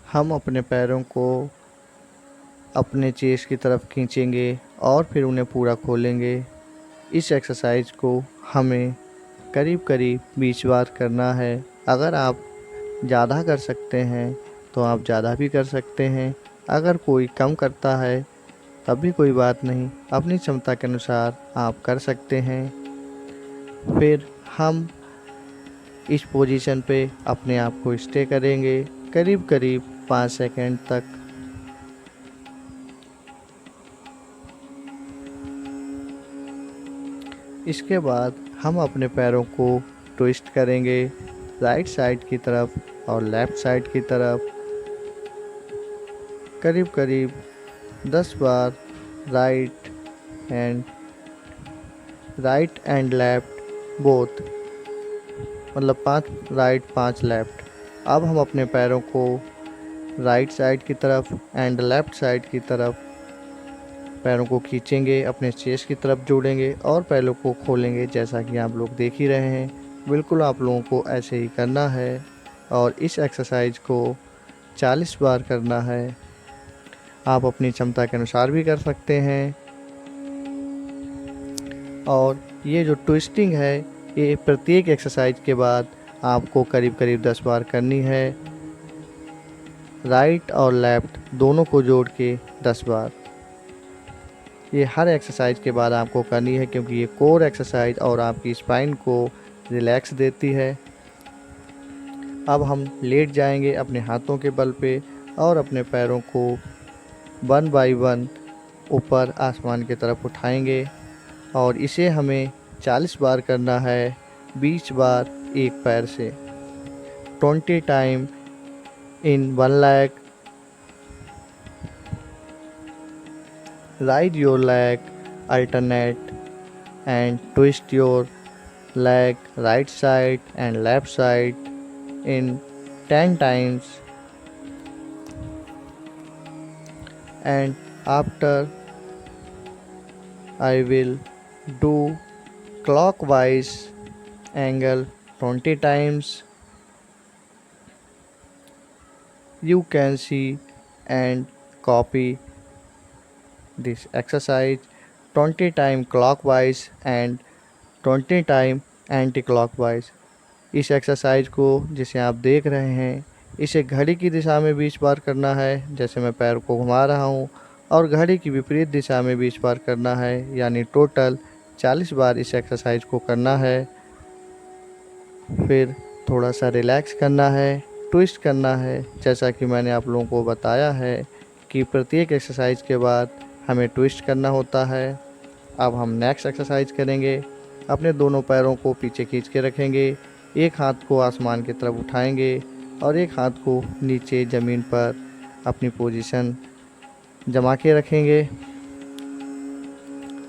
हम अपने पैरों को अपने चेस्ट की तरफ खींचेंगे और फिर उन्हें पूरा खोलेंगे। इस एक्सरसाइज को हमें करीब करीब 20 बार करना है। अगर आप ज़्यादा कर सकते हैं तो आप ज़्यादा भी कर सकते हैं। अगर कोई कम करता है तब भी कोई बात नहीं, अपनी क्षमता के अनुसार आप कर सकते हैं। फिर हम इस पोजीशन पे अपने आप को स्टे करेंगे करीब करीब 5 सेकंड तक। इसके बाद हम अपने पैरों को ट्विस्ट करेंगे राइट साइड की तरफ और लेफ़्ट साइड की तरफ, करीब करीब 10 बार। Right right and left both, मतलब 5 राइट 5 लेफ्ट। अब हम अपने पैरों को राइट साइड की तरफ एंड लेफ्ट साइड की तरफ पैरों को खींचेंगे, अपने चेस्ट की तरफ जोड़ेंगे और पैरों को खोलेंगे, जैसा कि आप लोग देख ही रहे हैं। बिल्कुल आप लोगों को ऐसे ही करना है और इस एक्सरसाइज को 40 बार करना है। आप अपनी क्षमता के अनुसार भी कर सकते हैं। और ये जो ट्विस्टिंग है, ये प्रत्येक एक्सरसाइज के बाद आपको करीब करीब 10 बार करनी है। राइट और लेफ़्ट दोनों को जोड़ के 10 बार। ये हर एक्सरसाइज के बाद आपको करनी है, क्योंकि ये कोर एक्सरसाइज और आपकी स्पाइन को रिलैक्स देती है। अब हम लेट जाएंगे अपने हाथों के बल पे और अपने पैरों को 1 बाय 1 ऊपर आसमान की तरफ उठाएंगे और इसे हमें 40 बार करना है, 20 बार एक पैर से। 20 time in 1 leg। Raise your leg, alternate and twist your leg right side and left side in 10 times. And after I will do clockwise angle 20 times. You can see and copy this exercise 20 times clockwise and 20 time anti clockwise. इस exercise को जिसे आप देख रहे हैं, इसे घड़ी की दिशा में 20 बार करना है, जैसे मैं पैर को घुमा रहा हूँ, और घड़ी की विपरीत दिशा में 20 बार करना है, यानी टोटल 40 बार इस एक्सरसाइज को करना है। फिर थोड़ा सा रिलैक्स करना है, ट्विस्ट करना है, जैसा कि मैंने आप लोगों को बताया है कि प्रत्येक एक्सरसाइज के बाद हमें ट्विस्ट करना होता है। अब हम नेक्स्ट एक्सरसाइज करेंगे। अपने दोनों पैरों को पीछे खींच के रखेंगे, एक हाथ को आसमान की तरफ उठाएंगे और एक हाथ को नीचे ज़मीन पर अपनी पोजीशन जमा के रखेंगे।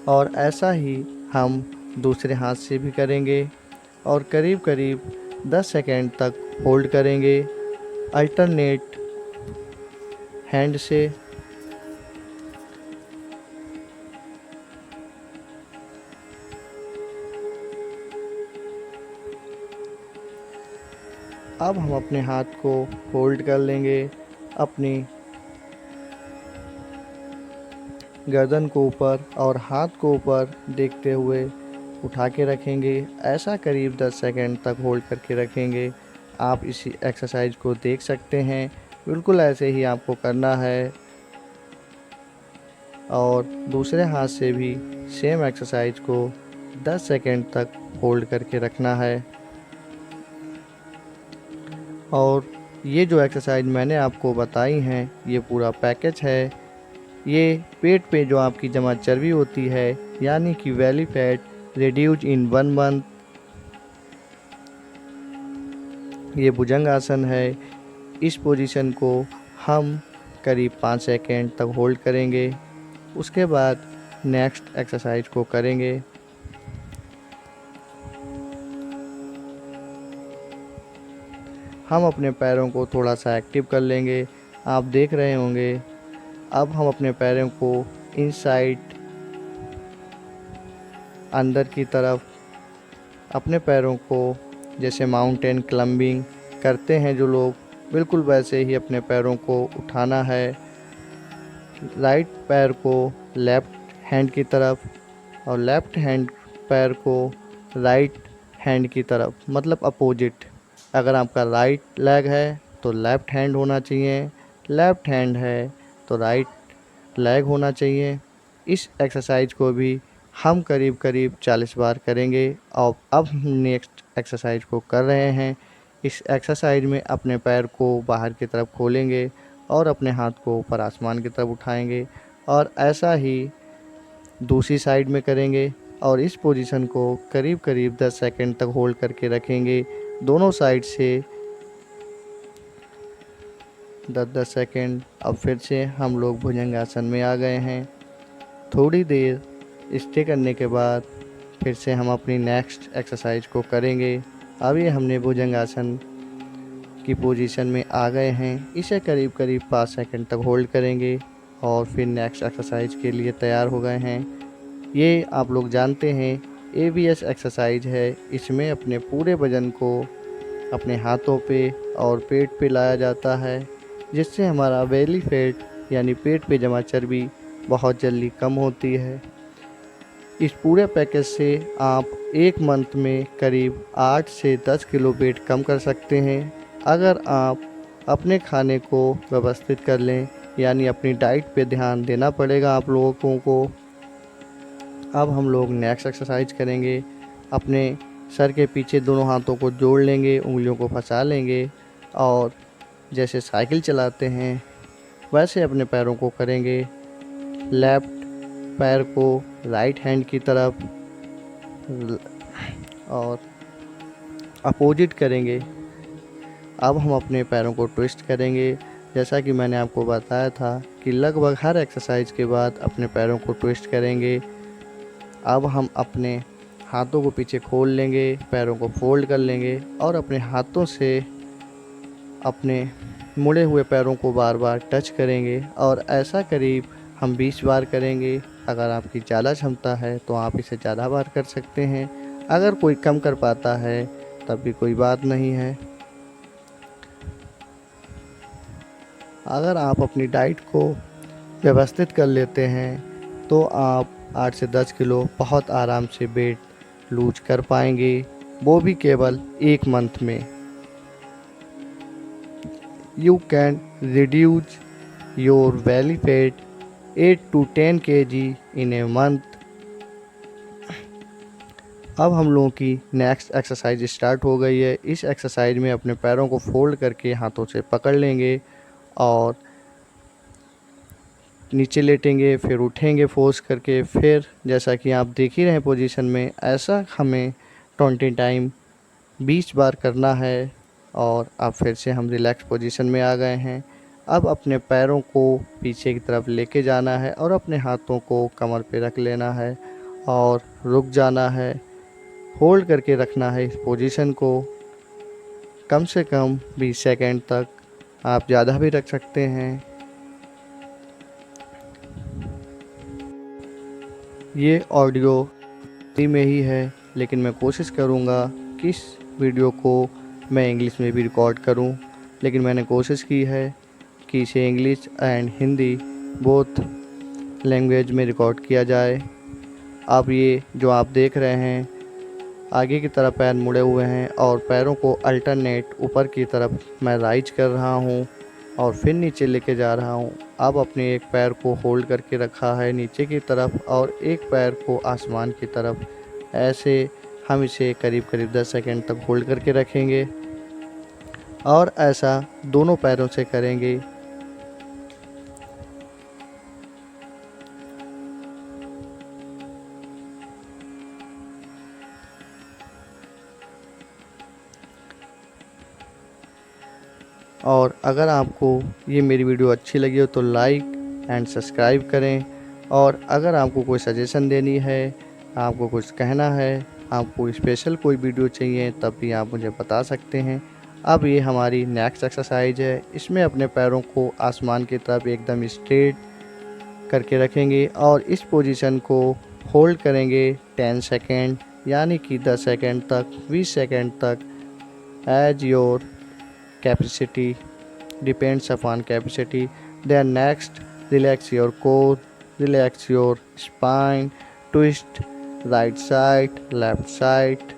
और ऐसा ही हम दूसरे हाथ से भी करेंगे और करीब करीब 10 सेकेंड तक होल्ड करेंगे अल्टरनेट हैंड से। अब हम अपने हाथ को होल्ड कर लेंगे, अपनी गर्दन को ऊपर और हाथ को ऊपर देखते हुए उठा के रखेंगे। ऐसा करीब 10 सेकंड तक होल्ड करके रखेंगे। आप इसी एक्सरसाइज को देख सकते हैं, बिल्कुल ऐसे ही आपको करना है। और दूसरे हाथ से भी सेम एक्सरसाइज को 10 सेकंड तक होल्ड करके रखना है। और ये जो एक्सरसाइज मैंने आपको बताई हैं, ये पूरा पैकेज है। ये पेट पे जो आपकी जमा चर्बी होती है, यानी कि बेली फैट, रिड्यूज इन 1 मंथ। ये भुजंग आसन है। इस पोजीशन को हम करीब 5 सेकंड तक होल्ड करेंगे, उसके बाद नेक्स्ट एक्सरसाइज को करेंगे। हम अपने पैरों को थोड़ा सा एक्टिव कर लेंगे। आप देख रहे होंगे, अब हम अपने पैरों को इनसाइड अंदर की तरफ, अपने पैरों को जैसे माउंटेन क्लाइंबिंग करते हैं जो लोग, बिल्कुल वैसे ही अपने पैरों को उठाना है। राइट पैर को लेफ्ट हैंड की तरफ और लेफ्ट हैंड पैर को राइट हैंड की तरफ, मतलब अपोजिट। अगर आपका राइट लेग है तो लेफ्ट हैंड होना चाहिए, लेफ्ट हैंड है तो राइट लेग होना चाहिए। इस एक्सरसाइज को भी हम करीब करीब 40 बार करेंगे। और अब हम नेक्स्ट एक्सरसाइज को कर रहे हैं। इस एक्सरसाइज में अपने पैर को बाहर की तरफ खोलेंगे और अपने हाथ को ऊपर आसमान की तरफ उठाएंगे और ऐसा ही दूसरी साइड में करेंगे। और इस पोजीशन को करीब करीब 10 सेकंड तक होल्ड करके रखेंगे दोनों साइड से। 10-10 सेकंड। अब फिर से हम लोग भुजंगासन में आ गए हैं। थोड़ी देर स्टे करने के बाद फिर से हम अपनी नेक्स्ट एक्सरसाइज को करेंगे। अभी हमने भुजंगासन की पोजीशन में आ गए हैं। इसे करीब करीब 5 सेकंड तक होल्ड करेंगे और फिर नेक्स्ट एक्सरसाइज के लिए तैयार हो गए हैं। ये आप लोग जानते हैं ABS एक्सरसाइज है। इसमें अपने पूरे वज़न को अपने हाथों पे और पेट पे लाया जाता है, जिससे हमारा बेली फैट यानी पेट पे जमा चर्बी बहुत जल्दी कम होती है। इस पूरे पैकेज से आप एक मंथ में करीब 8 से 10 किलो वेट कम कर सकते हैं, अगर आप अपने खाने को व्यवस्थित कर लें। यानी अपनी डाइट पे ध्यान देना पड़ेगा आप लोगों को। अब हम लोग नेक्स्ट एक्सरसाइज करेंगे। अपने सर के पीछे दोनों हाथों को जोड़ लेंगे, उंगलियों को फंसा लेंगे और जैसे साइकिल चलाते हैं वैसे अपने पैरों को करेंगे। लेफ्ट पैर को राइट हैंड की तरफ और अपोजिट करेंगे। अब हम अपने पैरों को ट्विस्ट करेंगे। जैसा कि मैंने आपको बताया था कि लगभग हर एक्सरसाइज के बाद अपने पैरों को ट्विस्ट करेंगे। अब हम अपने हाथों को पीछे खोल लेंगे, पैरों को फोल्ड कर लेंगे और अपने हाथों से अपने मुड़े हुए पैरों को बार बार टच करेंगे और ऐसा करीब हम 20 बार करेंगे। अगर आपकी ज़्यादा क्षमता है तो आप इसे ज़्यादा बार कर सकते हैं। अगर कोई कम कर पाता है तब भी कोई बात नहीं है। अगर आप अपनी डाइट को व्यवस्थित कर लेते हैं तो आप 8 से 10 किलो बहुत आराम से वेट लूज कर पाएंगे, वो भी केवल एक मंथ में। You can reduce your belly fat 8 to 10 kg in a month. अब हम लोगों की नेक्स्ट एक्सरसाइज स्टार्ट हो गई है। इस एक्सरसाइज में अपने पैरों को फोल्ड करके हाथों से पकड़ लेंगे और नीचे लेटेंगे, फिर उठेंगे फोर्स करके। फिर जैसा कि आप देख ही रहे हैं पोजीशन में, ऐसा हमें 20 टाइम 20 बार करना है। और अब फिर से हम रिलैक्स पोजीशन में आ गए हैं। अब अपने पैरों को पीछे की तरफ लेके जाना है और अपने हाथों को कमर पे रख लेना है और रुक जाना है। होल्ड करके रखना है इस पोजीशन को कम से कम 20 सेकंड तक। आप ज़्यादा भी रख सकते हैं। ये ऑडियो हिंदी में ही है, लेकिन मैं कोशिश करूँगा कि इस वीडियो को मैं इंग्लिश में भी रिकॉर्ड करूँ। लेकिन मैंने कोशिश की है कि इसे English and Hindi both language में रिकॉर्ड किया जाए। अब ये जो आप देख रहे हैं, आगे की तरफ पैर मुड़े हुए हैं और पैरों को अल्टरनेट ऊपर की तरफ मैं राइज कर रहा हूँ और फिर नीचे लेके जा रहा हूँ। अब अपने एक पैर को होल्ड करके रखा है नीचे की तरफ और एक पैर को आसमान की तरफ। ऐसे हम इसे करीब करीब 10 सेकंड तक होल्ड करके रखेंगे और ऐसा दोनों पैरों से करेंगे। और अगर आपको ये मेरी वीडियो अच्छी लगी हो तो लाइक एंड सब्सक्राइब करें। और अगर आपको कोई सजेशन देनी है, आपको कुछ कहना है, आपको स्पेशल कोई वीडियो चाहिए, तब भी आप मुझे बता सकते हैं। अब ये हमारी नेक्स्ट एक्सरसाइज है। इसमें अपने पैरों को आसमान की तरफ एकदम स्ट्रेट करके रखेंगे और इस पोजीशन को होल्ड करेंगे 10 सेकेंड, यानी कि 10 सेकेंड तक, 20 सेकेंड तक, as your capacity. depends upon capacity. Then next, relax your core, relax your spine, twist right side, left side,